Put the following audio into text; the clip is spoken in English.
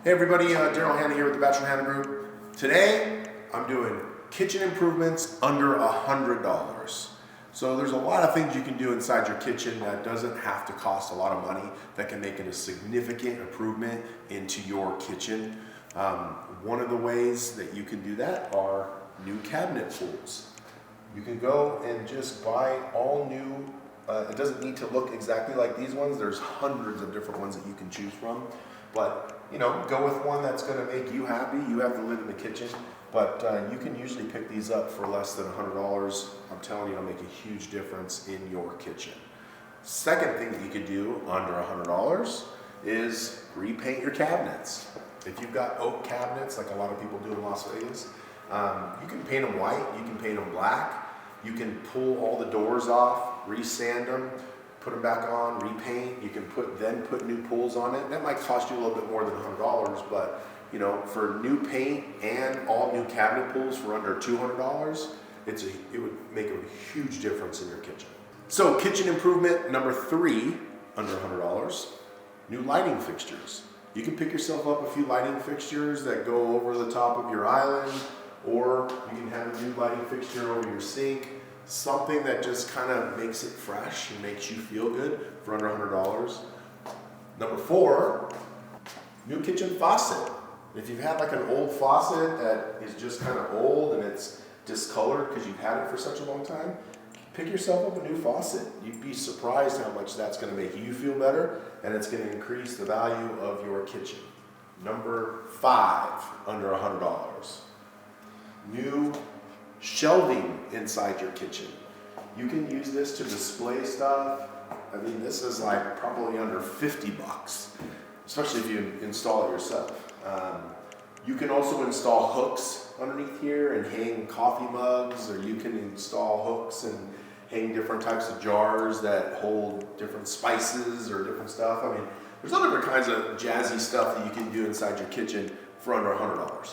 Hey everybody, Daryl Hanna here with the Bhgroup. Today, I'm doing kitchen improvements under $100. So there's a lot of things you can do inside your kitchen that doesn't have to cost a lot of money that can make it a significant improvement into your kitchen. One of the ways that you can do that are new cabinet pulls. You can go and just buy all new, it doesn't need to look exactly like these ones. There's hundreds of different ones that you can choose from. But, go with one that's going to make you happy. You have to live in the kitchen, but you can usually pick these up for less than $100. I'm telling you, it'll make a huge difference in your kitchen. Second thing that you could do under $100 is repaint your cabinets. If you've got oak cabinets, like a lot of people do in Las Vegas, you can paint them white, you can paint them black, you can pull all the doors off, re-sand them, put them back on, repaint. You can then put new pulls on it. That might cost you a little bit more than $100, but for new paint and all new cabinet pulls for under $200, it would make a huge difference in your kitchen. So kitchen improvement number 3 under $100, new lighting fixtures. You can pick yourself up a few lighting fixtures that go over the top of your island, or you can have a new lighting fixture over your sink. Something that just kind of makes it fresh and makes you feel good for under $100. Number 4, new kitchen faucet. If you've had like an old faucet that is just kind of old and it's discolored because you've had it for such a long time, pick yourself up a new faucet. You'd be surprised how much that's going to make you feel better, and it's going to increase the value of your kitchen. Number 5, under $100. New shelving inside your kitchen. You can use this to display stuff. I mean, this is like probably under 50 bucks, especially if you install it yourself. You can also install hooks underneath here and hang coffee mugs, or you can install hooks and hang different types of jars that hold different spices or different stuff. I mean, there's all different kinds of jazzy stuff that you can do inside your kitchen for under $100.